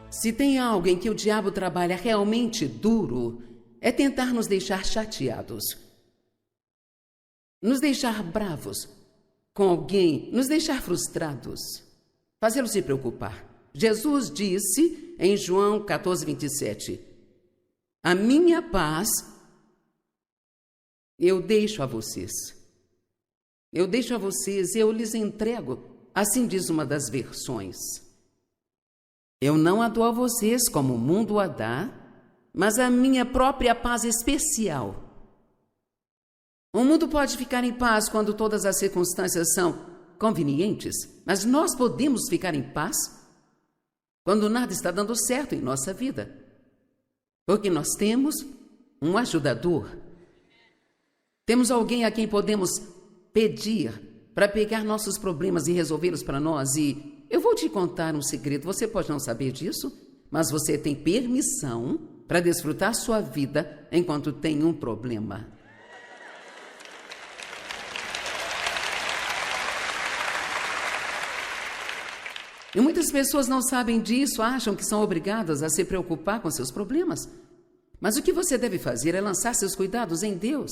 Se tem algo em que o diabo trabalha realmente duro, é tentar nos deixar chateados, nos deixar bravos com alguém, nos deixar frustrados, fazê-lo se preocupar. Jesus disse em João 14:27, a minha paz eu deixo a vocês. Eu deixo a vocês, eu lhes entrego. Assim diz uma das versões. Eu não a dou a vocês como o mundo a dá, mas a minha própria paz especial. O mundo pode ficar em paz quando todas as circunstâncias são convenientes, mas nós podemos ficar em paz quando nada está dando certo em nossa vida, porque nós temos um ajudador. Temos alguém a quem podemos pedir para pegar nossos problemas e resolvê-los para nós. E eu vou te contar um segredo, você pode não saber disso, mas você tem permissão para desfrutar sua vida enquanto tem um problema. E muitas pessoas não sabem disso, acham que são obrigadas a se preocupar com seus problemas. Mas o que você deve fazer é lançar seus cuidados em Deus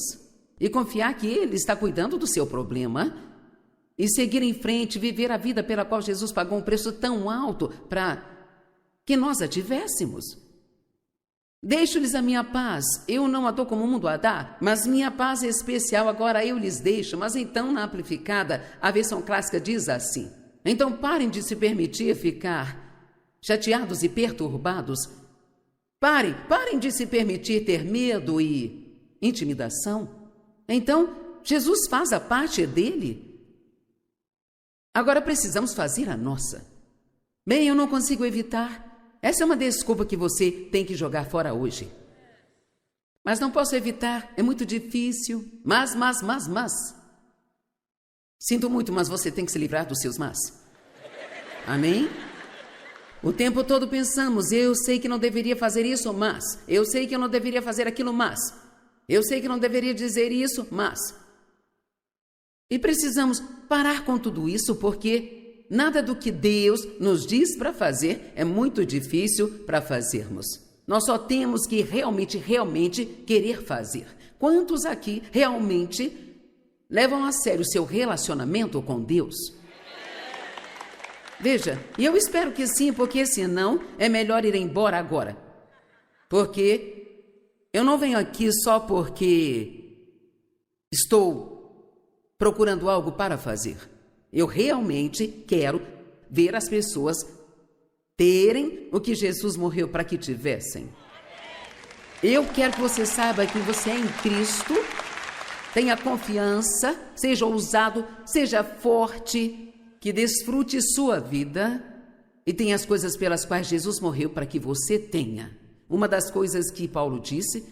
e confiar que Ele está cuidando do seu problema e seguir em frente, viver a vida pela qual Jesus pagou um preço tão alto para que nós a tivéssemos. Deixo-lhes a minha paz, eu não a dou como o mundo a dá, mas minha paz é especial, agora eu lhes deixo. Mas então, na amplificada, a versão clássica diz assim: então parem de se permitir ficar chateados e perturbados. Parem de se permitir ter medo e intimidação. Então, Jesus faz a parte dele. Agora precisamos fazer a nossa. Bem, eu não consigo evitar. Essa é uma desculpa que você tem que jogar fora hoje. Mas não posso evitar, é muito difícil. Mas. Sinto muito, mas você tem que se livrar dos seus mas. Amém? O tempo todo pensamos, eu sei que não deveria fazer isso, mas. Eu sei que eu não deveria fazer aquilo, mas. Eu sei que não deveria dizer isso, mas. E precisamos parar com tudo isso, porque nada do que Deus nos diz para fazer é muito difícil para fazermos. Nós só temos que realmente querer fazer. Quantos aqui realmente levam a sério o seu relacionamento com Deus? Veja, e eu espero que sim, porque senão é melhor ir embora agora. Porque eu não venho aqui só porque estou procurando algo para fazer. Eu realmente quero ver as pessoas terem o que Jesus morreu para que tivessem. Eu quero que você saiba que você é em Cristo, tenha confiança, seja ousado, seja forte, que desfrute sua vida e tenha as coisas pelas quais Jesus morreu para que você tenha. Uma das coisas que Paulo disse,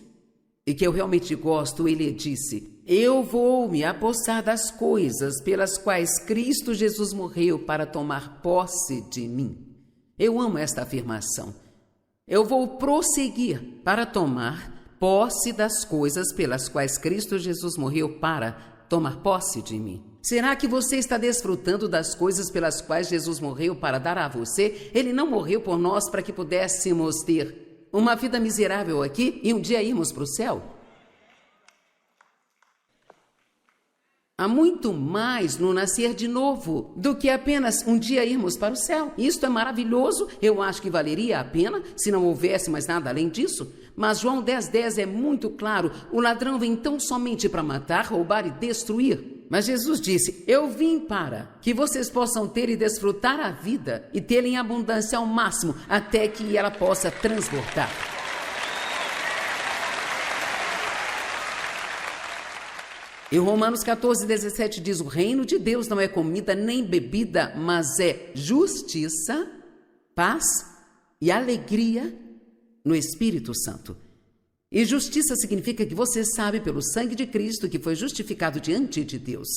e que eu realmente gosto, ele disse: eu vou me apossar das coisas pelas quais Cristo Jesus morreu para tomar posse de mim. Eu amo esta afirmação. Eu vou prosseguir para tomar posse das coisas pelas quais Cristo Jesus morreu para tomar posse de mim. Será que você está desfrutando das coisas pelas quais Jesus morreu para dar a você? Ele não morreu por nós para que pudéssemos ter uma vida miserável aqui e um dia irmos para o céu? Há muito mais no nascer de novo do que apenas um dia irmos para o céu. Isto é maravilhoso, eu acho que valeria a pena se não houvesse mais nada além disso. Mas João 10:10 é muito claro: o ladrão vem tão somente para matar, roubar e destruir. Mas Jesus disse: eu vim para que vocês possam ter e desfrutar a vida e tê-la em abundância ao máximo, até que ela possa transbordar. E Romanos 14:17 diz: o reino de Deus não é comida nem bebida, mas é justiça, paz e alegria no Espírito Santo. E justiça significa que você sabe pelo sangue de Cristo que foi justificado diante de Deus,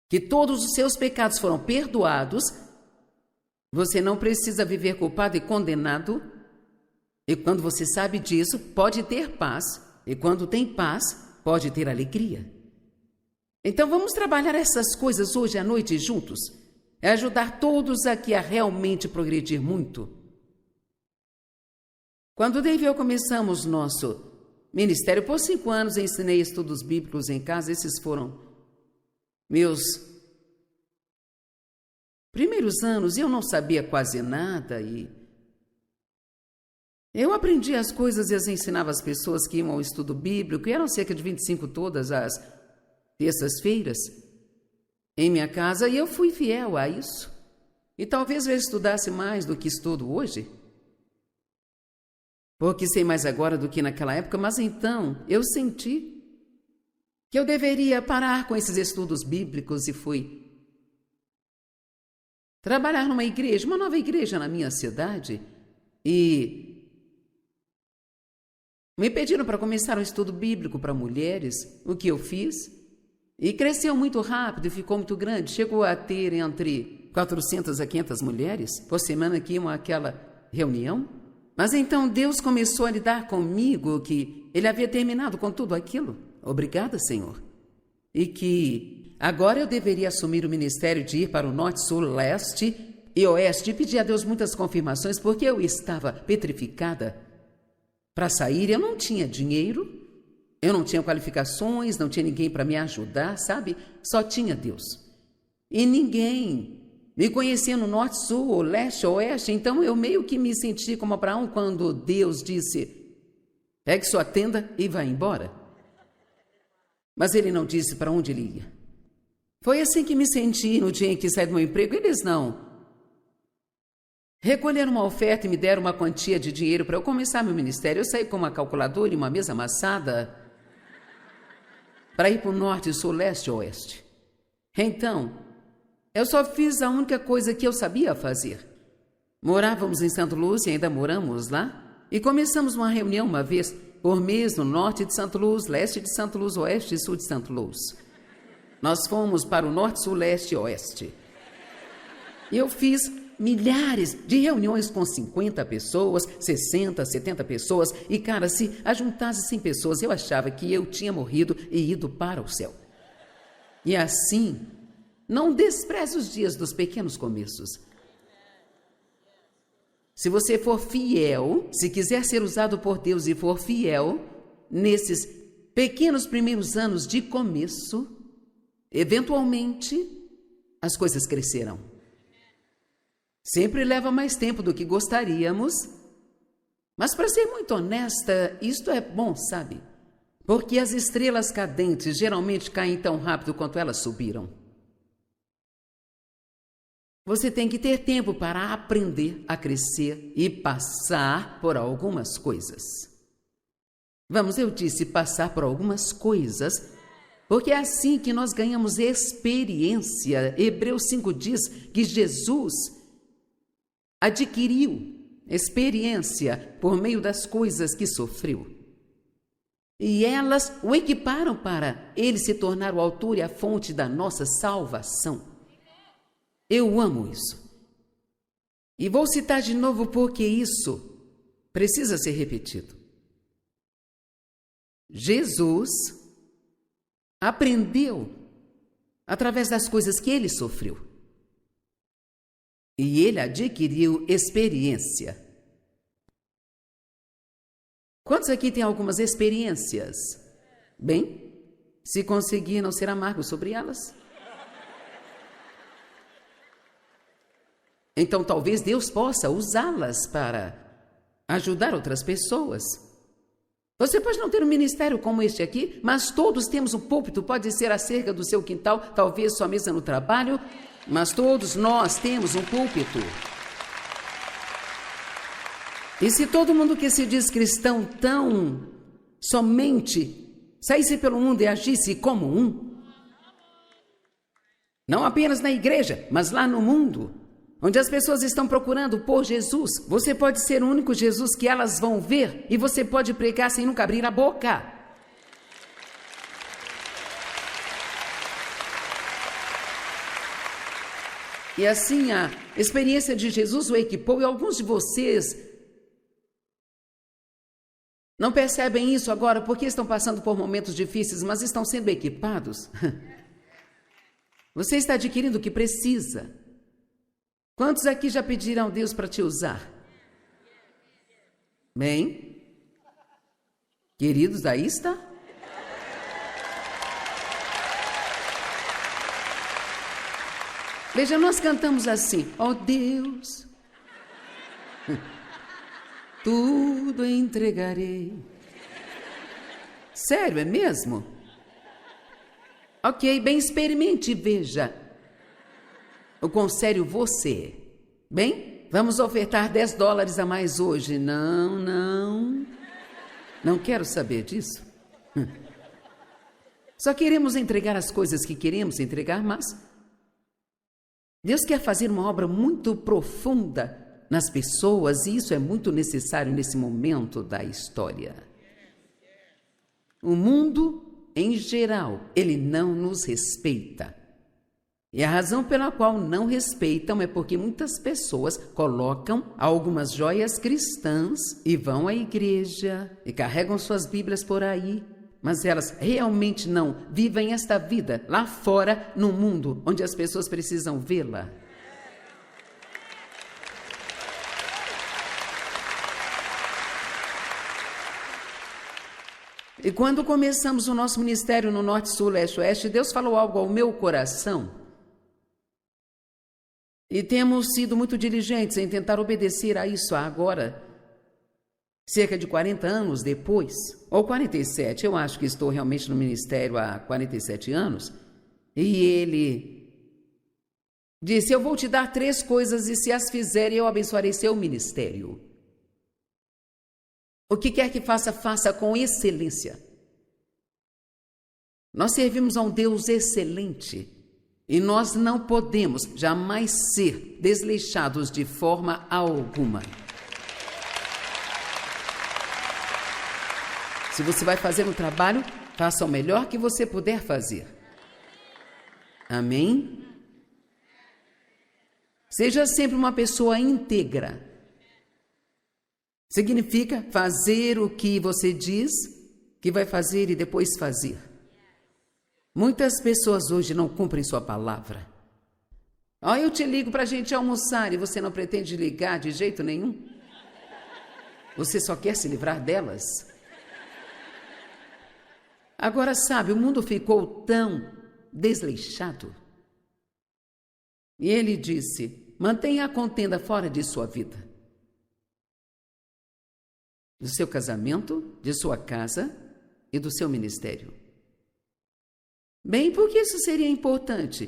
que todos os seus pecados foram perdoados. Você não precisa viver culpado e condenado. E quando você sabe disso, pode ter paz. E quando tem paz, pode ter alegria. Então vamos trabalhar essas coisas hoje à noite juntos. É ajudar todos aqui a realmente progredir muito. Quando o Dave e eu começamos nosso ministério, por 5 anos ensinei estudos bíblicos em casa. Esses foram meus primeiros anos, e eu não sabia quase nada, e eu aprendi as coisas e as ensinava às pessoas que iam ao estudo bíblico, e eram cerca de 25 todas as terças-feiras em minha casa, e eu fui fiel a isso. E talvez eu estudasse mais do que estudo hoje, porque sei mais agora do que naquela época, mas então eu senti que eu deveria parar com esses estudos bíblicos e fui trabalhar numa igreja, uma nova igreja na minha cidade, e me pediram para começar um estudo bíblico para mulheres, o que eu fiz, e cresceu muito rápido e ficou muito grande. Chegou a ter entre 400 a 500 mulheres por semana que iam àquela reunião. Mas então Deus começou a lidar comigo que Ele havia terminado com tudo aquilo. Obrigada, Senhor. E que agora eu deveria assumir o ministério de ir para o norte, sul, leste e oeste, e pedir a Deus muitas confirmações, porque eu estava petrificada para sair. Eu não tinha dinheiro, eu não tinha qualificações, não tinha ninguém para me ajudar, sabe? Só tinha Deus. E ninguém me conhecia no norte, sul, ou leste, ou oeste. Então eu meio que me senti como Abraão quando Deus disse: pegue sua tenda e vá embora. Mas ele não disse para onde ele ia. Foi assim que me senti no dia em que saí do meu emprego. Eles não recolheram uma oferta e me deram uma quantia de dinheiro para eu começar meu ministério. Eu saí com uma calculadora e uma mesa amassada para ir para o norte, sul, leste e oeste. Então, eu só fiz a única coisa que eu sabia fazer. Morávamos em Santo Lúcio e ainda moramos lá, e começamos uma reunião uma vez por mês no norte de Santo Lúcio, leste de Santo Lúcio, oeste e sul de Santo Lúcio. Nós fomos para o norte, sul, leste e oeste. E eu fiz milhares de reuniões com 50 pessoas, 60, 70 pessoas, e cara, se ajuntasse 100 pessoas, eu achava que eu tinha morrido e ido para o céu. E assim, não despreze os dias dos pequenos começos. Se você for fiel, se quiser ser usado por Deus e for fiel, nesses pequenos primeiros anos de começo, eventualmente, as coisas crescerão. Sempre leva mais tempo do que gostaríamos, mas para ser muito honesta, isto é bom, sabe? Porque as estrelas cadentes geralmente caem tão rápido quanto elas subiram. Você tem que ter tempo para aprender a crescer e passar por algumas coisas. Vamos, eu disse passar por algumas coisas, porque é assim que nós ganhamos experiência. Hebreus 5 diz que Jesus adquiriu experiência por meio das coisas que sofreu. E elas o equiparam para ele se tornar o autor e a fonte da nossa salvação. Eu amo isso. E vou citar de novo porque isso precisa ser repetido. Jesus aprendeu através das coisas que ele sofreu. E ele adquiriu experiência. Quantos aqui têm algumas experiências? Bem, se conseguir não ser amargo sobre elas. Então talvez Deus possa usá-las para ajudar outras pessoas. Você pode não ter um ministério como este aqui, mas todos temos um púlpito. Pode ser a cerca do seu quintal, talvez sua mesa no trabalho, mas todos nós temos um púlpito. E se todo mundo que se diz cristão tão somente saísse pelo mundo e agisse como um, não apenas na igreja, mas lá no mundo, onde as pessoas estão procurando por Jesus, você pode ser o único Jesus que elas vão ver, e você pode pregar sem nunca abrir a boca. E assim a experiência de Jesus o equipou, e alguns de vocês não percebem isso agora porque estão passando por momentos difíceis, mas estão sendo equipados. Você está adquirindo o que precisa. Quantos aqui já pediram a Deus para te usar? Bem, queridos, aí está. Veja, nós cantamos assim: ó Deus, tudo entregarei. Sério, é mesmo? Ok, bem, experimente e veja o quão sério você é. Bem, vamos ofertar $10 a mais hoje. Não quero saber disso. Só queremos entregar as coisas que queremos entregar, mas Deus quer fazer uma obra muito profunda nas pessoas e isso é muito necessário nesse momento da história. O mundo, em geral, ele não nos respeita. E a razão pela qual não respeitam é porque muitas pessoas colocam algumas joias cristãs e vão à igreja e carregam suas Bíblias por aí, mas elas realmente não vivem esta vida lá fora, no mundo, onde as pessoas precisam vê-la. E quando começamos o nosso ministério no Norte, Sul, Leste, Oeste, Deus falou algo ao meu coração. E temos sido muito diligentes em tentar obedecer a isso agora, cerca de 40 anos depois, ou 47, eu acho que estou realmente no ministério há 47 anos, e ele disse: eu vou te dar 3 coisas e se as fizer eu abençoarei seu ministério. O que quer que faça, faça com excelência. Nós servimos a um Deus excelente e nós não podemos jamais ser desleixados de forma alguma. Se você vai fazer um trabalho, faça o melhor que você puder fazer. Amém? Seja sempre uma pessoa íntegra. Significa fazer o que você diz que vai fazer e depois fazer. Muitas pessoas hoje não cumprem sua palavra. Eu te ligo para a gente almoçar e você não pretende ligar de jeito nenhum? Você só quer se livrar delas? Agora, sabe, o mundo ficou tão desleixado. E ele disse: mantenha a contenda fora de sua vida. Do seu casamento, de sua casa e do seu ministério. Bem, porque isso seria importante?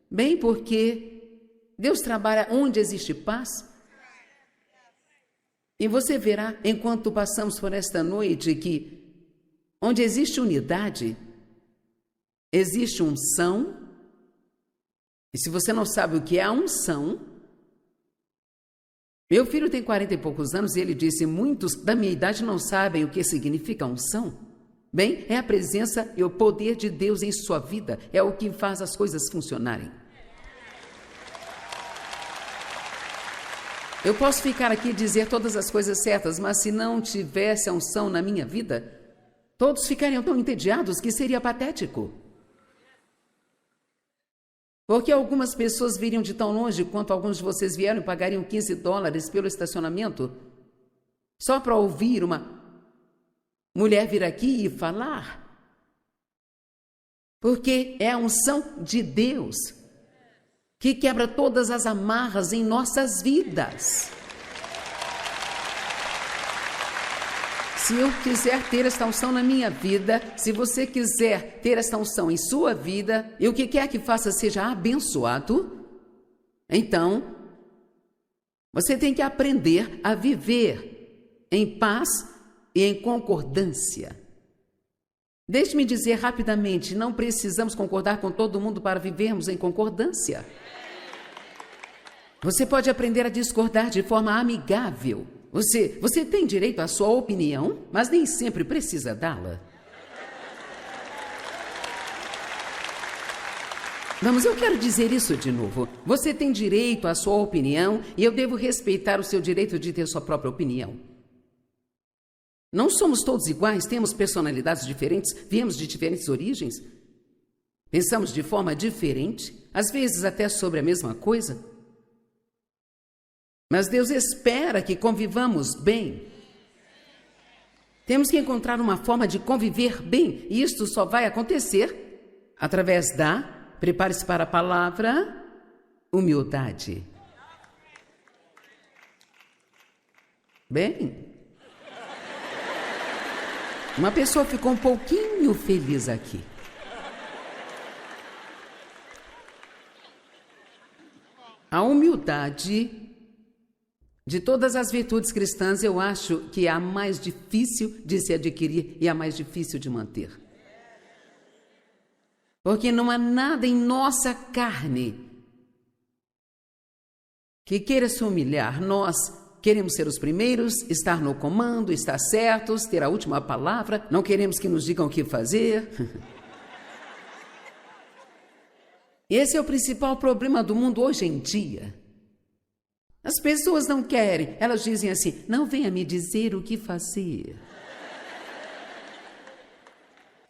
Bem, porque Deus trabalha onde existe paz. E você verá, enquanto passamos por esta noite, que onde existe unidade, existe unção. E se você não sabe o que é a unção, meu filho tem 40 e poucos anos e ele disse: muitos da minha idade não sabem o que significa unção. Bem, é a presença e o poder de Deus em sua vida, é o que faz as coisas funcionarem. Eu posso ficar aqui e dizer todas as coisas certas, mas se não tivesse a unção na minha vida, todos ficariam tão entediados que seria patético. Porque algumas pessoas viriam de tão longe quanto alguns de vocês vieram e pagariam $15 pelo estacionamento só para ouvir uma mulher vir aqui e falar. Porque é a unção de Deus que quebra todas as amarras em nossas vidas. Se eu quiser ter esta unção na minha vida, se você quiser ter esta unção em sua vida, e o que quer que faça seja abençoado, então, você tem que aprender a viver em paz e em concordância. Deixe-me dizer rapidamente, não precisamos concordar com todo mundo para vivermos em concordância. Você pode aprender a discordar de forma amigável. Você tem direito à sua opinião, mas nem sempre precisa dá-la. Vamos, eu quero dizer isso de novo. Você tem direito à sua opinião e eu devo respeitar o seu direito de ter sua própria opinião. Não somos todos iguais, temos personalidades diferentes, viemos de diferentes origens. Pensamos de forma diferente, às vezes até sobre a mesma coisa. Mas Deus espera que convivamos bem. Temos que encontrar uma forma de conviver bem, e isto só vai acontecer através da, prepare-se para a palavra, humildade. Bem, uma pessoa ficou um pouquinho feliz aqui. A humildade, de todas as virtudes cristãs, eu acho que é a mais difícil de se adquirir e a mais difícil de manter. Porque não há nada em nossa carne que queira se humilhar. Nós queremos ser os primeiros, estar no comando, estar certos, ter a última palavra, não queremos que nos digam o que fazer. Esse é o principal problema do mundo hoje em dia. As pessoas não querem, elas dizem assim, não venha me dizer o que fazer.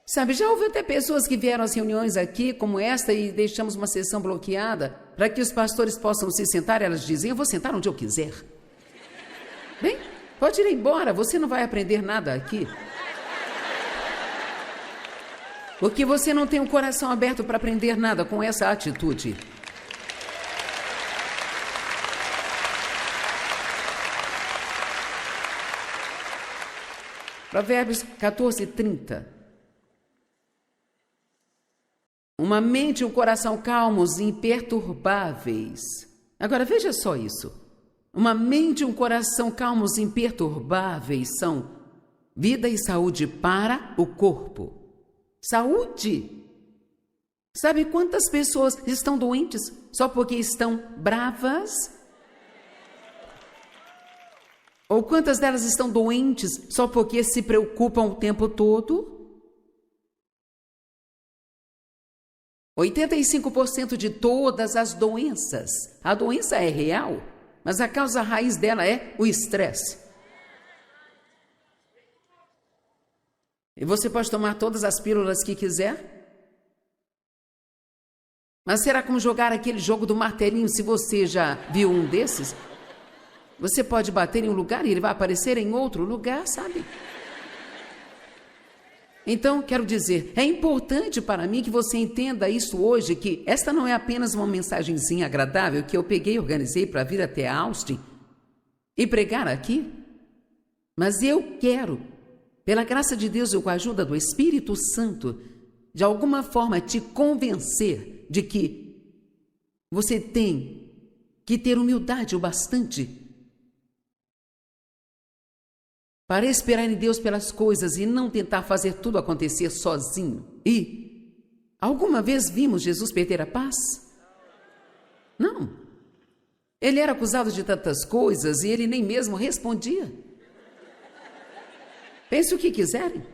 Sabe, já houve até pessoas que vieram às reuniões aqui, como esta, e deixamos uma sessão bloqueada, para que os pastores possam se sentar, elas dizem, eu vou sentar onde eu quiser. Bem, pode ir embora, você não vai aprender nada aqui. Porque você não tem o coração aberto para aprender nada com essa atitude. Provérbios 14:30. Uma mente e um coração calmos e imperturbáveis. Agora veja só isso. Uma mente e um coração calmos e imperturbáveis são vida e saúde para o corpo. Saúde! Sabe quantas pessoas estão doentes só porque estão bravas? Ou quantas delas estão doentes só porque se preocupam o tempo todo? 85% de todas as doenças. A doença é real, mas a causa raiz dela é o estresse. E você pode tomar todas as pílulas que quiser, mas será como jogar aquele jogo do martelinho, se você já viu um desses? Você pode bater em um lugar e ele vai aparecer em outro lugar, sabe? Então, quero dizer, é importante para mim que você entenda isso hoje, que esta não é apenas uma mensagenzinha agradável que eu peguei e organizei para vir até Austin e pregar aqui, mas eu quero, pela graça de Deus e com a ajuda do Espírito Santo, de alguma forma te convencer de que você tem que ter humildade o bastante para esperar em Deus pelas coisas e não tentar fazer tudo acontecer sozinho. E alguma vez vimos Jesus perder a paz? Não. Ele era acusado de tantas coisas e ele nem mesmo respondia. Pense o que quiserem.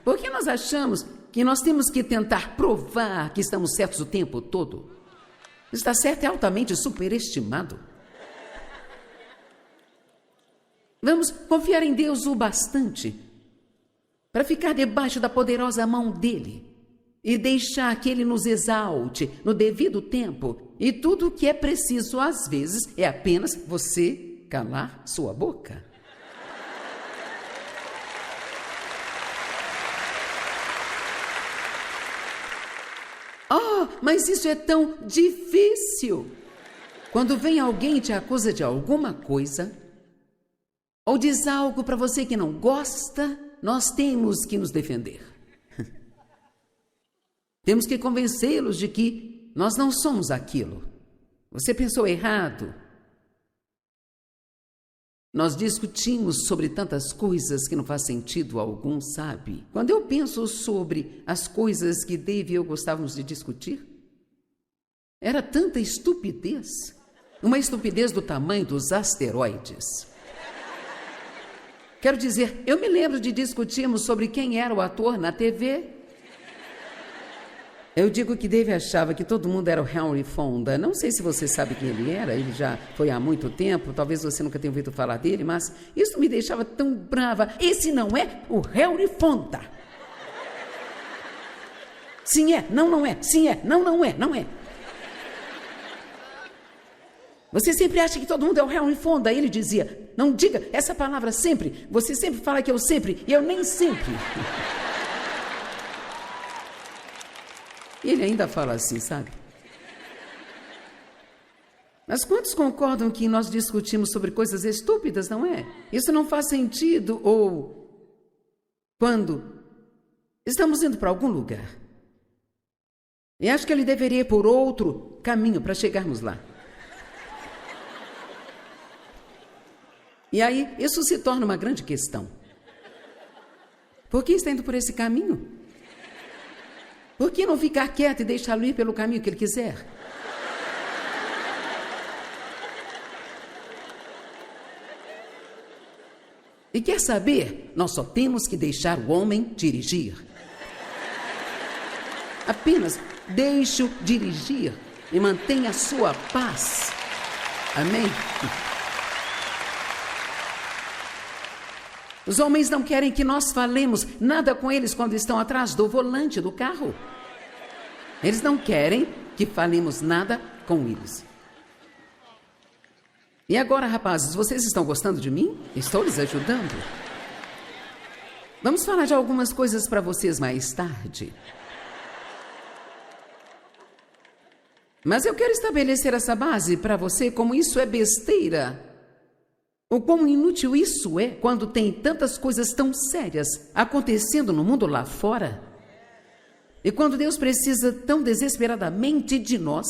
Porque nós achamos que nós temos que tentar provar que estamos certos o tempo todo. Está certo é altamente superestimado. Vamos confiar em Deus o bastante para ficar debaixo da poderosa mão dele e deixar que ele nos exalte no devido tempo. E tudo o que é preciso, às vezes, é apenas você calar sua boca. Oh, mas isso é tão difícil. Quando vem alguém e te acusa de alguma coisa, ou diz algo para você que não gosta, nós temos que nos defender. Temos que convencê-los de que nós não somos aquilo. Você pensou errado. Nós discutimos sobre tantas coisas que não faz sentido algum, sabe? Quando eu penso sobre as coisas que Dave e eu gostávamos de discutir, era tanta estupidez. Uma estupidez do tamanho dos asteroides. Quero dizer, eu me lembro de discutirmos sobre quem era o ator na TV. Eu digo que Dave achava que todo mundo era o Henry Fonda. Não sei se você sabe quem ele era, ele já foi há muito tempo, talvez você nunca tenha ouvido falar dele, mas isso me deixava tão brava. Esse não é o Henry Fonda. Sim é, não é, sim é, não é, não é. Você sempre acha que todo mundo é o réu em fundo. Aí ele dizia, não diga essa palavra sempre. Você sempre fala que eu sempre, e eu nem sempre. Ele ainda fala assim, sabe? Mas quantos concordam que nós discutimos sobre coisas estúpidas, não é? Isso não faz sentido, ou quando estamos indo para algum lugar. E acho que ele deveria ir por outro caminho para chegarmos lá. E aí, isso se torna uma grande questão. Por que está indo por esse caminho? Por que não ficar quieto e deixá-lo ir pelo caminho que ele quiser? E quer saber? Nós só temos que deixar o homem dirigir. Apenas deixe-o dirigir e mantenha a sua paz. Amém? Os homens não querem que nós falemos nada com eles quando estão atrás do volante do carro. Eles não querem que falemos nada com eles. E agora, rapazes, vocês estão gostando de mim? Estou lhes ajudando? Vamos falar de algumas coisas para vocês mais tarde. Mas eu quero estabelecer essa base para você, como isso é besteira. O quão inútil isso é quando tem tantas coisas tão sérias acontecendo no mundo lá fora. E quando Deus precisa tão desesperadamente de nós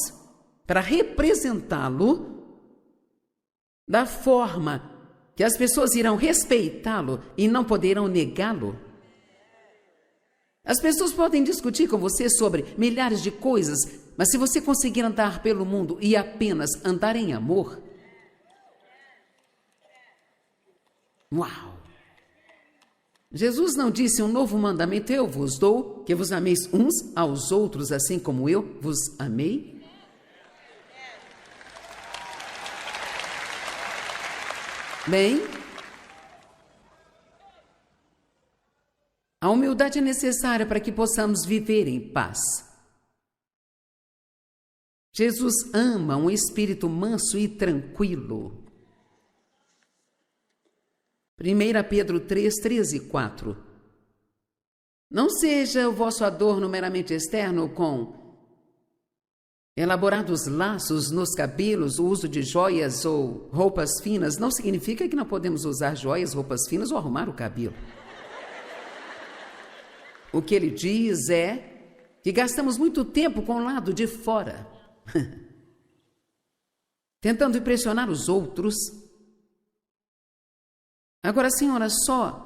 para representá-lo da forma que as pessoas irão respeitá-lo e não poderão negá-lo. As pessoas podem discutir com você sobre milhares de coisas, mas se você conseguir andar pelo mundo e apenas andar em amor, uau! Jesus não disse um novo mandamento eu vos dou, que vos ameis uns aos outros assim como eu vos amei? Bem, a humildade é necessária para que possamos viver em paz. Jesus ama um espírito manso e tranquilo. 1 Pedro 3, 13 e 4. Não seja o vosso adorno meramente externo com elaborados laços nos cabelos, o uso de joias ou roupas finas. Não significa que não podemos usar joias, roupas finas ou arrumar o cabelo. O que ele diz é que gastamos muito tempo com o lado de fora, tentando impressionar os outros. Agora, senhora, só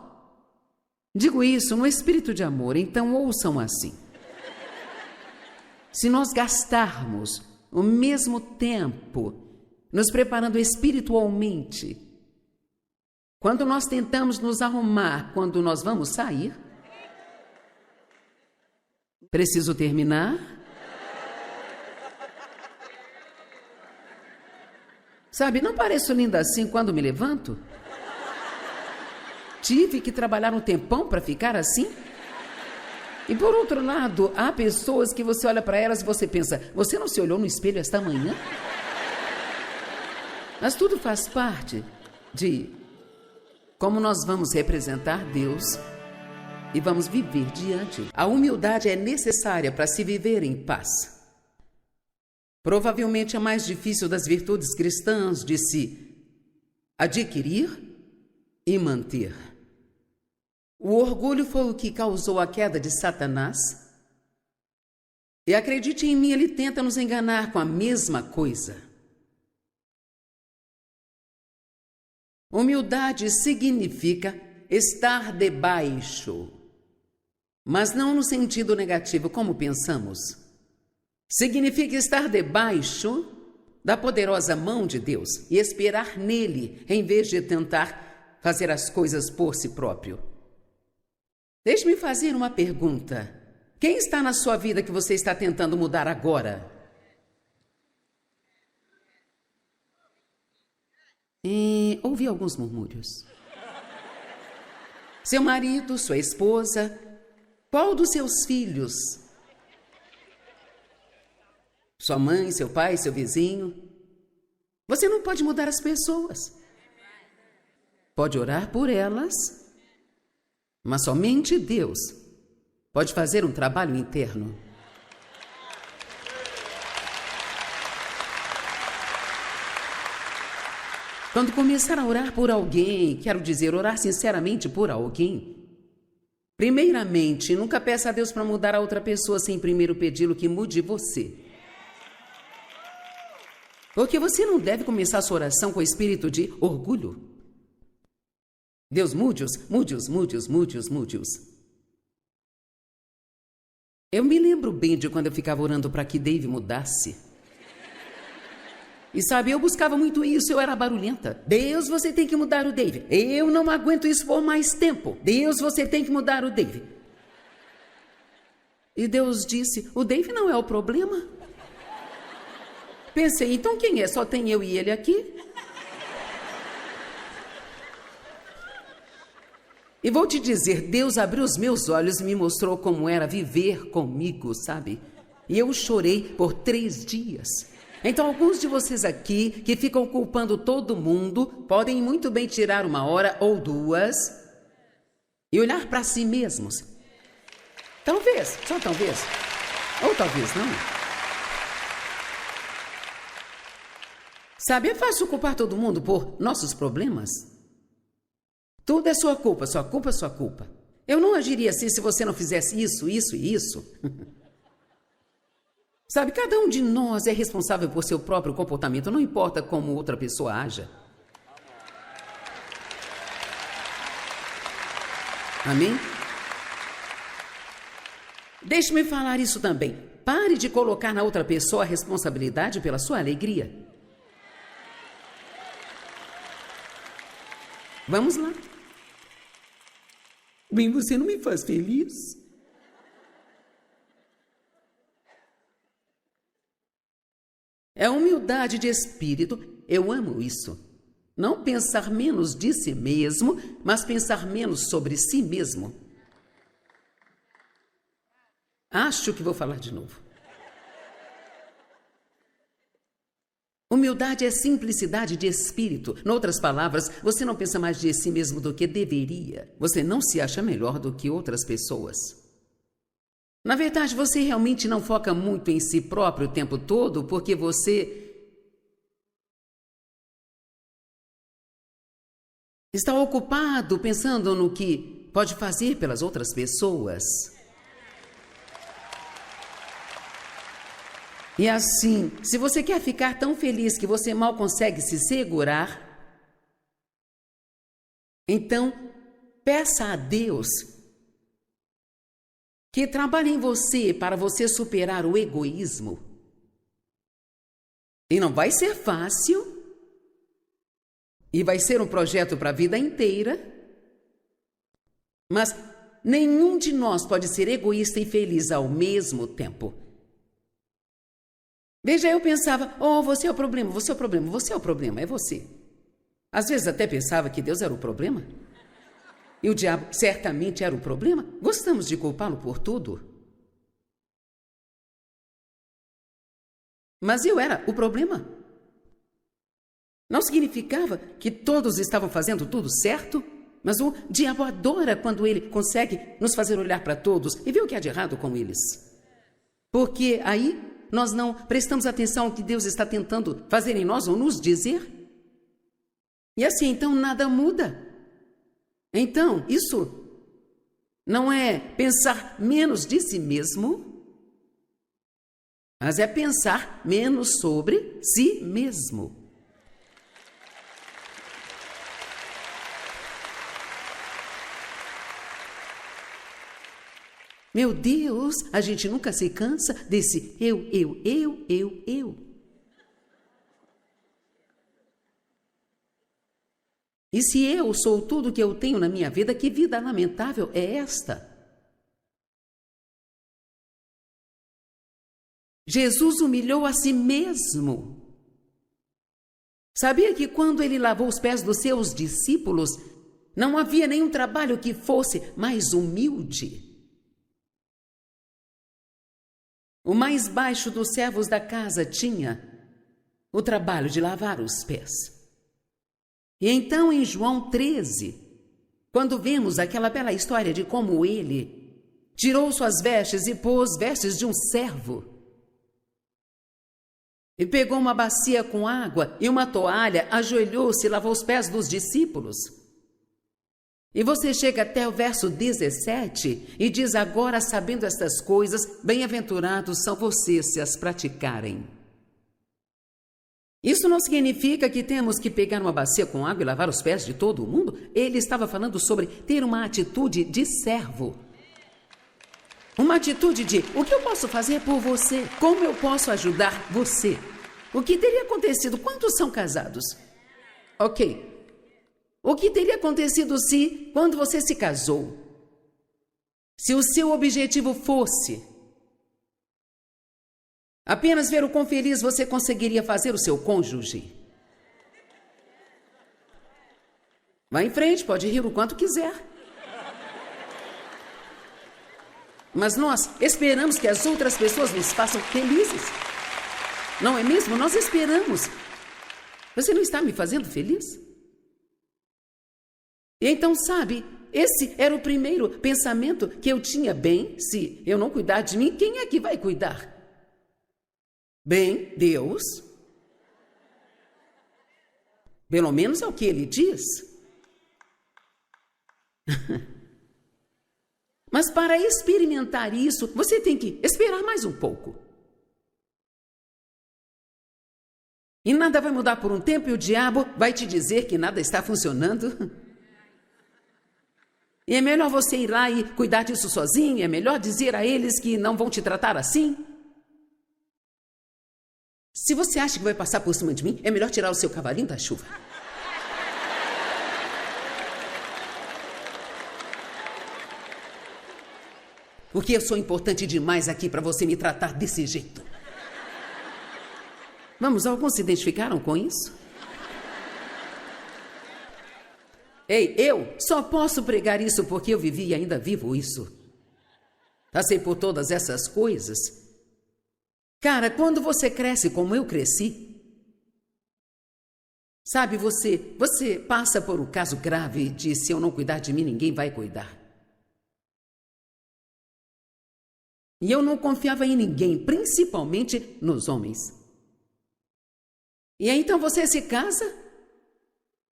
digo isso no espírito de amor, então ouçam assim. Se nós gastarmos o mesmo tempo nos preparando espiritualmente, quando nós tentamos nos arrumar, quando nós vamos sair, preciso terminar? Sabe, não pareço linda assim quando me levanto? Tive que trabalhar um tempão para ficar assim? E por outro lado, há pessoas que você olha para elas e você pensa, você não se olhou no espelho esta manhã? Mas tudo faz parte de como nós vamos representar Deus e vamos viver diante. A humildade é necessária para se viver em paz. Provavelmente a mais difícil das virtudes cristãs de se adquirir e manter. O orgulho foi o que causou a queda de Satanás. E acredite em mim, ele tenta nos enganar com a mesma coisa. Humildade significa estar debaixo, mas não no sentido negativo, como pensamos. Significa estar debaixo da poderosa mão de Deus e esperar nele, em vez de tentar fazer as coisas por si próprio. Deixe-me fazer uma pergunta. Quem está na sua vida que você está tentando mudar agora? Ouvi alguns murmúrios. Seu marido, sua esposa, qual dos seus filhos? Sua mãe, seu pai, seu vizinho? Você não pode mudar as pessoas. Pode orar por elas, mas somente Deus pode fazer um trabalho interno. Quando começar a orar por alguém, quero dizer, orar sinceramente por alguém, primeiramente, nunca peça a Deus para mudar a outra pessoa sem primeiro pedi-lo que mude você. Porque você não deve começar a sua oração com espírito de orgulho. Deus, mude-os, mude-os, mude-os, mude-os, mude-os. Eu me lembro bem de quando eu ficava orando para que Dave mudasse. E sabe, eu buscava muito isso, eu era barulhenta. Deus, você tem que mudar o Dave. Eu não aguento isso por mais tempo. Deus, você tem que mudar o Dave. E Deus disse, o Dave não é o problema. Pensei, então quem é? Só tem eu e ele aqui? E vou te dizer, Deus abriu os meus olhos e me mostrou como era viver comigo, sabe? E eu chorei por 3 dias. Então, alguns de vocês aqui, que ficam culpando todo mundo, podem muito bem tirar 1 hora ou 2 e olhar para si mesmos. Talvez, só talvez. Ou talvez não. Sabe, é fácil culpar todo mundo por nossos problemas. Tudo é sua culpa, sua culpa, sua culpa. Eu não agiria assim se você não fizesse isso, isso e isso. Sabe, cada um de nós é responsável por seu próprio comportamento, não importa como outra pessoa haja. Amém? Deixe-me falar isso também. Pare de colocar na outra pessoa a responsabilidade pela sua alegria. Vamos lá. Bem, você não me faz feliz? É humildade de espírito, eu amo isso. Não pensar menos de si mesmo, mas pensar menos sobre si mesmo. Acho que vou falar de novo. Humildade é simplicidade de espírito. Em outras palavras, você não pensa mais de si mesmo do que deveria. Você não se acha melhor do que outras pessoas. Na verdade, você realmente não foca muito em si próprio o tempo todo, porque você está ocupado pensando no que pode fazer pelas outras pessoas. E assim, se você quer ficar tão feliz que você mal consegue se segurar, então peça a Deus que trabalhe em você para você superar o egoísmo. E não vai ser fácil. E vai ser um projeto para a vida inteira. Mas nenhum de nós pode ser egoísta e feliz ao mesmo tempo. Veja, eu pensava, você é o problema, você é o problema, você é o problema, é você. Às vezes até pensava que Deus era o problema. E o diabo certamente era o problema. Gostamos de culpá-lo por tudo. Mas eu era o problema. Não significava que todos estavam fazendo tudo certo, mas o diabo adora quando ele consegue nos fazer olhar para todos e ver o que há de errado com eles. Porque aí nós não prestamos atenção ao que Deus está tentando fazer em nós ou nos dizer. E assim, então, nada muda. Então, isso não é pensar menos de si mesmo, mas é pensar menos sobre si mesmo. Meu Deus, a gente nunca se cansa desse eu. E se eu sou tudo que eu tenho na minha vida, que vida lamentável é esta? Jesus humilhou a si mesmo. Sabia que quando ele lavou os pés dos seus discípulos, não havia nenhum trabalho que fosse mais humilde? O mais baixo dos servos da casa tinha o trabalho de lavar os pés. E então, em João 13, quando vemos aquela bela história de como ele tirou suas vestes e pôs vestes de um servo, e pegou uma bacia com água e uma toalha, ajoelhou-se e lavou os pés dos discípulos. E você chega até o verso 17 e diz: agora, sabendo estas coisas, bem-aventurados são vocês se as praticarem. Isso não significa que temos que pegar uma bacia com água e lavar os pés de todo mundo. Ele estava falando sobre ter uma atitude de servo. Uma atitude de: o que eu posso fazer por você? Como eu posso ajudar você? O que teria acontecido? Quantos são casados? Ok. O que teria acontecido se, quando você se casou, se o seu objetivo fosse apenas ver o quão feliz você conseguiria fazer o seu cônjuge? Vá em frente, pode rir o quanto quiser. Mas nós esperamos que as outras pessoas nos façam felizes. Não é mesmo? Nós esperamos. Você não está me fazendo feliz? E então, sabe, esse era o primeiro pensamento que eu tinha. Bem, se eu não cuidar de mim, quem é que vai cuidar? Bem, Deus. Pelo menos é o que ele diz. Mas para experimentar isso, você tem que esperar mais um pouco. E nada vai mudar por um tempo e o diabo vai te dizer que nada está funcionando. E é melhor você ir lá e cuidar disso sozinho, é melhor dizer a eles que não vão te tratar assim. Se você acha que vai passar por cima de mim, é melhor tirar o seu cavalinho da chuva. Porque eu sou importante demais aqui para você me tratar desse jeito. Vamos, alguns se identificaram com isso? Ei, eu só posso pregar isso porque eu vivi e ainda vivo isso. Passei por todas essas coisas. Cara, quando você cresce como eu cresci, sabe, você passa por um caso grave de: se eu não cuidar de mim, ninguém vai cuidar. E eu não confiava em ninguém, principalmente nos homens. E aí então você se casa,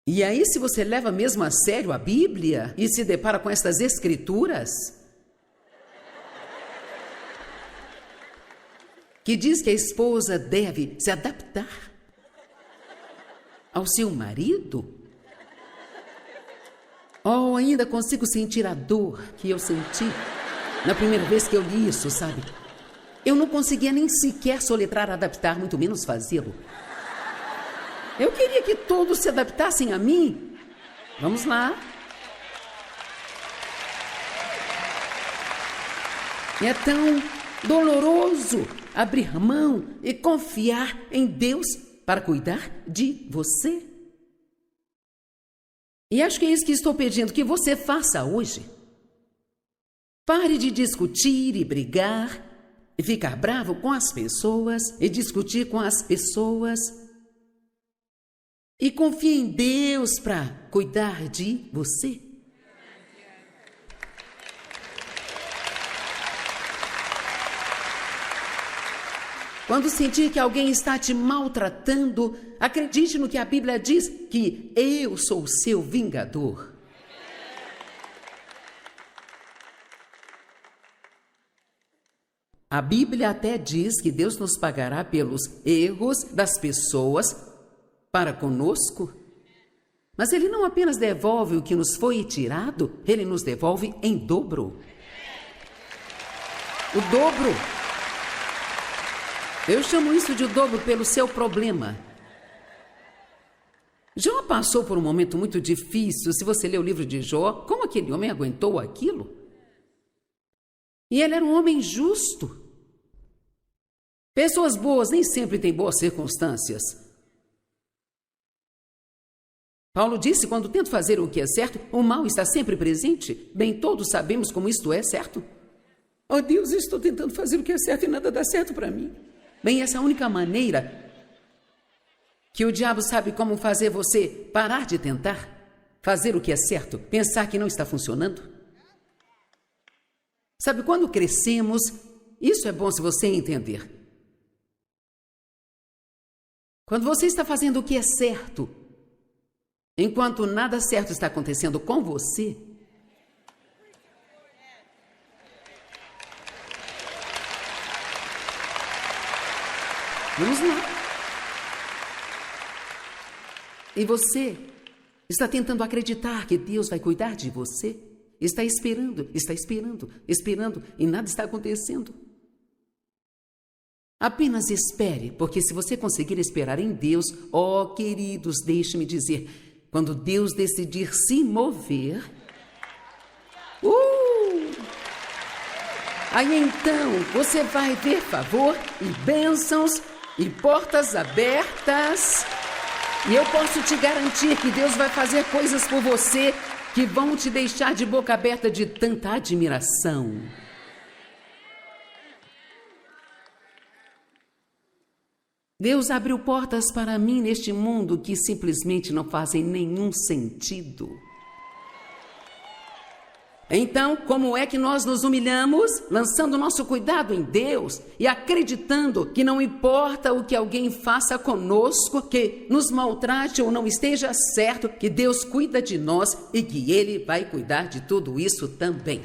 e aí se você leva mesmo a sério a Bíblia e se depara com estas escrituras, que diz que a esposa deve se adaptar ao seu marido. Oh, ainda consigo sentir a dor que eu senti na primeira vez que eu li isso, sabe? Eu não conseguia nem sequer soletrar adaptar, muito menos fazê-lo. Eu queria que todos se adaptassem a mim. Vamos lá. É tão doloroso abrir mão e confiar em Deus para cuidar de você. E acho que é isso que estou pedindo que você faça hoje. Pare de discutir e brigar, e ficar bravo com as pessoas, e discutir com as pessoas. E confie em Deus para cuidar de você. Quando sentir que alguém está te maltratando, acredite no que a Bíblia diz, que eu sou o seu vingador. A Bíblia até diz que Deus nos pagará pelos erros das pessoas para conosco. Mas Ele não apenas devolve o que nos foi tirado, Ele nos devolve em dobro. O dobro. Eu chamo isso de dobro pelo seu problema. Jó passou por um momento muito difícil. Se você ler o livro de Jó, como aquele homem aguentou aquilo? E ele era um homem justo. Pessoas boas nem sempre têm boas circunstâncias. Paulo disse: quando tento fazer o que é certo, o mal está sempre presente. Bem, todos sabemos como isto é, certo? Oh Deus, eu estou tentando fazer o que é certo e nada dá certo para mim. Bem, essa é a única maneira Que o diabo sabe como fazer você parar de tentar, fazer o que é certo, pensar que não está funcionando? Sabe, quando crescemos, isso é bom se você entender. Quando você está fazendo o que é certo, enquanto nada certo está acontecendo com você, vamos lá. E você está tentando acreditar que Deus vai cuidar de você? Está esperando e nada está acontecendo. Apenas espere, porque se você conseguir esperar em Deus, queridos, deixe-me dizer, quando Deus decidir se mover, aí então você vai ver favor e bênçãos e portas abertas. E eu posso te garantir que Deus vai fazer coisas por você que vão te deixar de boca aberta de tanta admiração. Deus abriu portas para mim neste mundo que simplesmente não fazem nenhum sentido. Então, como é que nós nos humilhamos? Lançando nosso cuidado em Deus e acreditando que não importa o que alguém faça conosco, que nos maltrate ou não esteja certo, que Deus cuida de nós e que Ele vai cuidar de tudo isso também.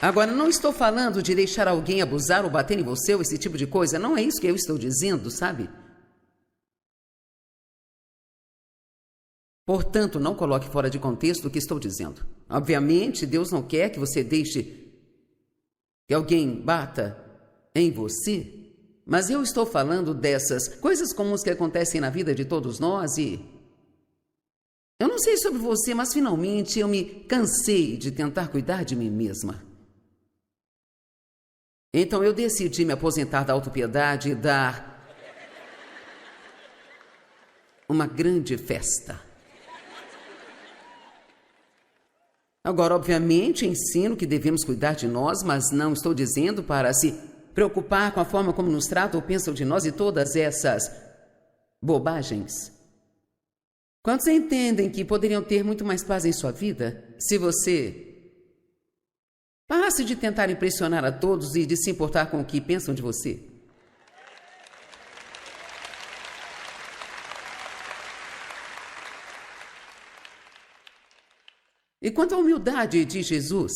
Agora, não estou falando de deixar alguém abusar ou bater em você ou esse tipo de coisa. Não é isso que eu estou dizendo, sabe? Portanto, não coloque fora de contexto o que estou dizendo. Obviamente, Deus não quer que você deixe que alguém bata em você, mas eu estou falando dessas coisas comuns que acontecem na vida de todos nós e... Eu não sei sobre você, mas finalmente eu me cansei de tentar cuidar de mim mesma. Então eu decidi me aposentar da autopiedade e dar uma grande festa. Agora, obviamente, ensino que devemos cuidar de nós, mas não estou dizendo para se preocupar com a forma como nos tratam ou pensam de nós e todas essas bobagens. Quantos entendem que poderiam ter muito mais paz em sua vida se você parasse de tentar impressionar a todos e de se importar com o que pensam de você? E quanto à humildade de Jesus,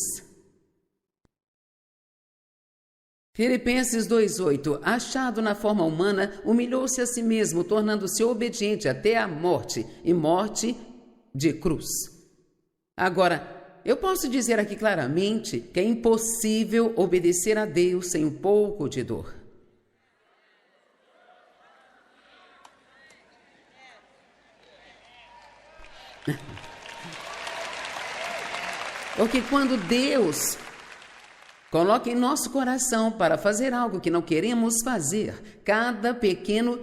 Filipenses 2:8, achado na forma humana, humilhou-se a si mesmo, tornando-se obediente até a morte, e morte de cruz. Agora, eu posso dizer aqui claramente que é impossível obedecer a Deus sem um pouco de dor. Porque quando Deus coloca em nosso coração para fazer algo que não queremos fazer, cada pequeno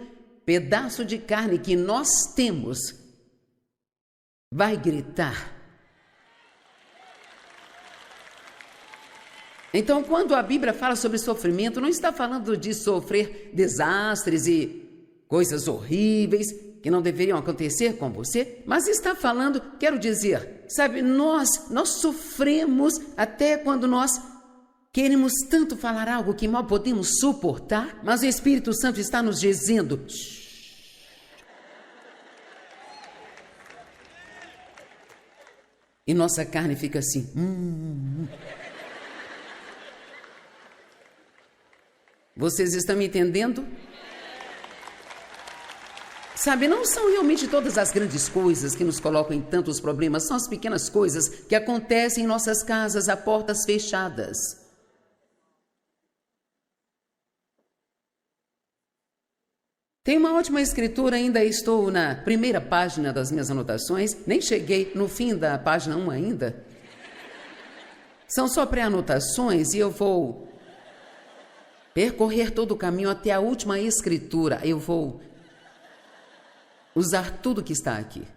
pedaço de carne que nós temos vai gritar. Então, quando a Bíblia fala sobre sofrimento, não está falando de sofrer desastres e coisas horríveis que não deveriam acontecer com você, mas está falando, quero dizer, sabe, nós sofremos até quando nós queremos tanto falar algo que mal podemos suportar, mas o Espírito Santo está nos dizendo, e nossa carne fica assim, Vocês estão me entendendo? Sabe, não são realmente todas as grandes coisas que nos colocam em tantos problemas, são as pequenas coisas que acontecem em nossas casas a portas fechadas. Tem uma ótima escritura, ainda estou na primeira página das minhas anotações, nem cheguei no fim da página 1 ainda. São só pré-anotações e eu vou percorrer todo o caminho até a última escritura. Eu vou usar tudo que está aqui,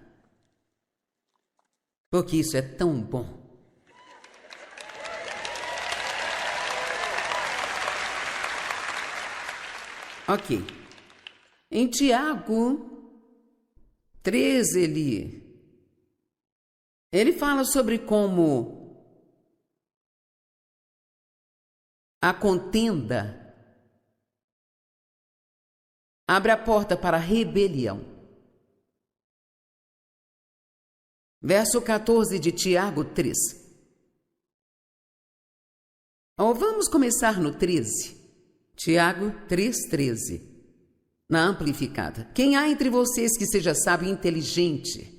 porque isso é tão bom. Ok. Em Tiago 13, ele fala sobre como a contenda abre a porta para a rebelião. Verso 14 de Tiago 3. Vamos começar no 13. Tiago 3,13. Na amplificada. Quem há entre vocês que seja sábio e inteligente?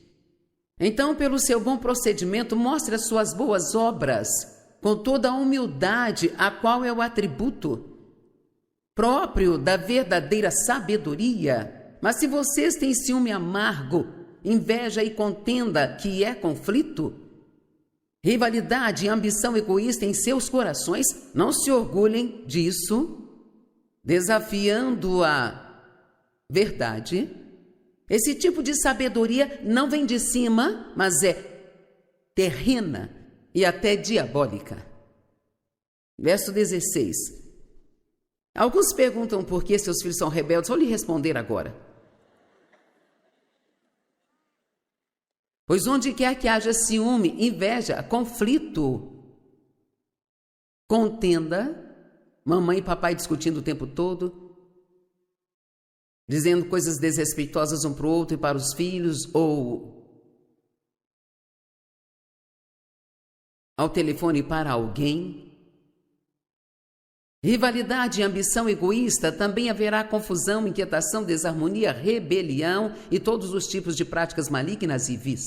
Então, pelo seu bom procedimento, mostre as suas boas obras, com toda a humildade, a qual é o atributo próprio da verdadeira sabedoria. Mas se vocês têm ciúme amargo, inveja e contenda, que é conflito, rivalidade e ambição egoísta em seus corações, não se orgulhem disso, desafiando a verdade. Esse tipo de sabedoria não vem de cima, mas é terrena e até diabólica. Verso 16. Alguns perguntam por que seus filhos são rebeldes. Vou lhe responder agora. Pois onde quer que haja ciúme, inveja, conflito, contenda, mamãe e papai discutindo o tempo todo, dizendo coisas desrespeitosas um para o outro e para os filhos, ou ao telefone para alguém. Rivalidade e ambição egoísta, também haverá confusão, inquietação, desarmonia, rebelião e todos os tipos de práticas malignas e vis.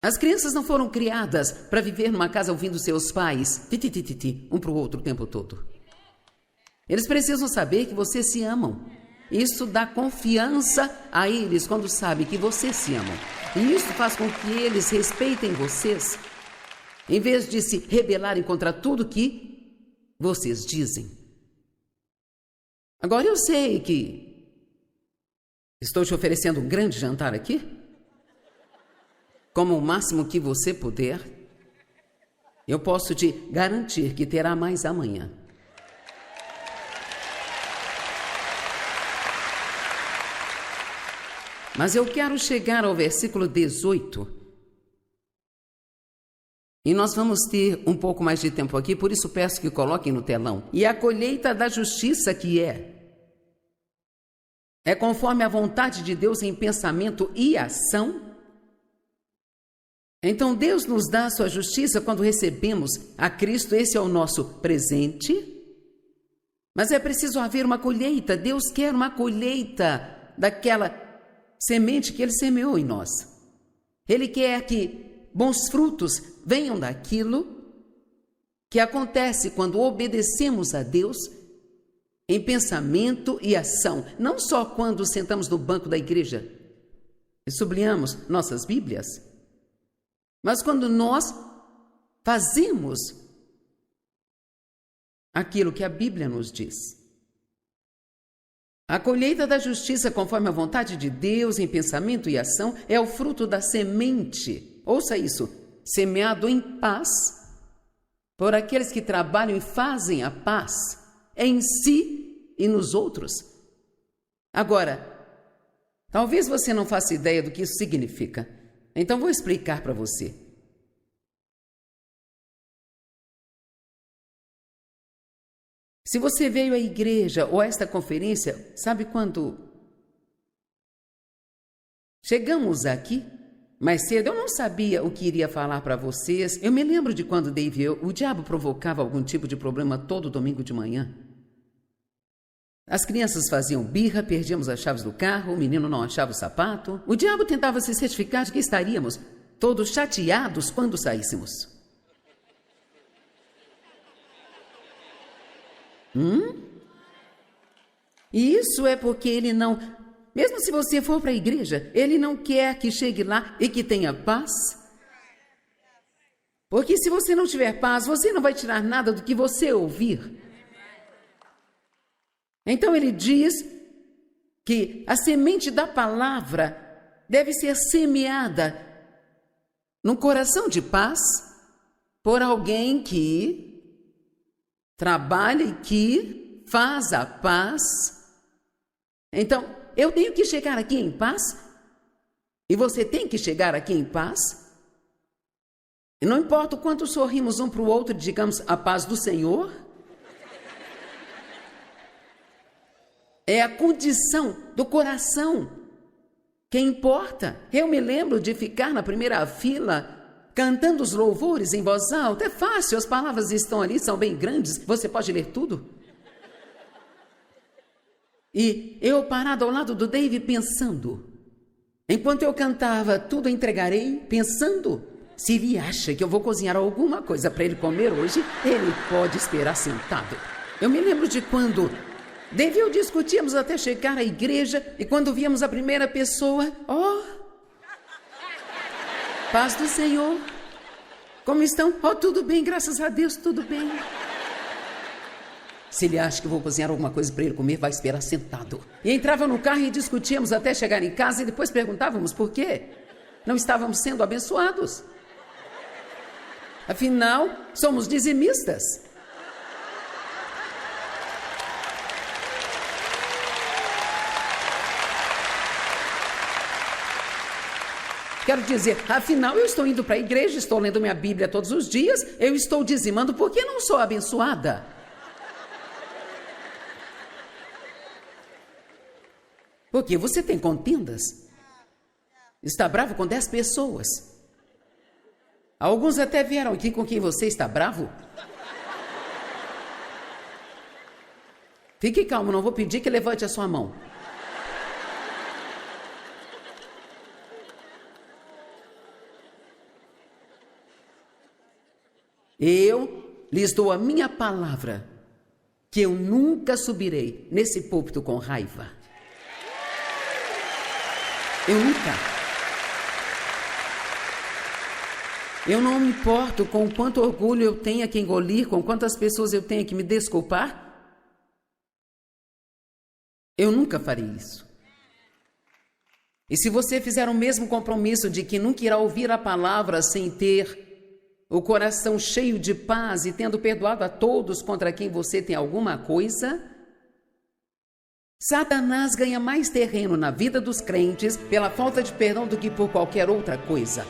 As crianças não foram criadas para viver numa casa ouvindo seus pais um para o outro o tempo todo. Eles precisam saber que vocês se amam. Isso dá confiança a eles quando sabem que vocês se amam. E isso faz com que eles respeitem vocês, em vez de se rebelarem contra tudo que vocês dizem. Agora eu sei que estou te oferecendo um grande jantar aqui, como o máximo que você puder. Eu posso te garantir que terá mais amanhã. Mas eu quero chegar ao versículo 18. E nós vamos ter um pouco mais de tempo aqui, por isso peço que coloquem no telão. E a colheita da justiça que é conforme a vontade de Deus em pensamento e ação. Então Deus nos dá a sua justiça quando recebemos a Cristo, esse é o nosso presente. Mas é preciso haver uma colheita, Deus quer uma colheita daquela semente que Ele semeou em nós. Ele quer que bons frutos venham daquilo que acontece quando obedecemos a Deus em pensamento e ação. Não só quando sentamos no banco da igreja e sublinhamos nossas Bíblias, mas quando nós fazemos aquilo que a Bíblia nos diz. A colheita da justiça conforme a vontade de Deus em pensamento e ação é o fruto da semente. Ouça isso, semeado em paz, por aqueles que trabalham e fazem a paz em si e nos outros. Agora, talvez você não faça ideia do que isso significa, então vou explicar para você. Se você veio à igreja ou a esta conferência, sabe quando chegamos aqui? Mais cedo, eu não sabia o que iria falar para vocês. Eu me lembro de quando Dave e eu, o diabo provocava algum tipo de problema todo domingo de manhã. As crianças faziam birra, perdíamos as chaves do carro, o menino não achava o sapato. O diabo tentava se certificar de que estaríamos todos chateados quando saíssemos. E isso é porque ele não... Mesmo se você for para a igreja, ele não quer que chegue lá e que tenha paz. Porque se você não tiver paz, você não vai tirar nada do que você ouvir. Então ele diz que a semente da palavra deve ser semeada num coração de paz por alguém que trabalha aqui, faz a paz. Então, eu tenho que chegar aqui em paz? E você tem que chegar aqui em paz? E não importa o quanto sorrimos um para o outro, digamos, a paz do Senhor. É a condição do coração que importa. Eu me lembro de ficar na primeira fila, cantando os louvores em voz alta. É fácil, as palavras estão ali, são bem grandes, você pode ler tudo. E eu parado ao lado do Dave pensando, enquanto eu cantava, tudo entregarei, pensando, se ele acha que eu vou cozinhar alguma coisa para ele comer hoje, ele pode esperar sentado. Eu me lembro de quando Dave e eu discutíamos até chegar à igreja, e quando víamos a primeira pessoa, paz do Senhor, como estão? Tudo bem, graças a Deus, tudo bem. Se ele acha que eu vou cozinhar alguma coisa para ele comer, vai esperar sentado. E entrava no carro e discutíamos até chegar em casa, e depois perguntávamos por quê. Não estávamos sendo abençoados. Afinal, somos dizimistas. Quero dizer, afinal, eu estou indo para a igreja, estou lendo minha Bíblia todos os dias, eu estou dizimando porque não sou abençoada. Porque você tem contendas? Está bravo com 10 pessoas. Alguns até vieram aqui com quem você está bravo. Fique calmo, não vou pedir que levante a sua mão. Eu lhes dou a minha palavra, que eu nunca subirei nesse púlpito com raiva. Eu nunca. Eu não me importo com quanto orgulho eu tenha que engolir, com quantas pessoas eu tenha que me desculpar. Eu nunca farei isso. E se você fizer o mesmo compromisso de que nunca irá ouvir a palavra sem ter o coração cheio de paz e tendo perdoado a todos contra quem você tem alguma coisa, Satanás ganha mais terreno na vida dos crentes pela falta de perdão do que por qualquer outra coisa.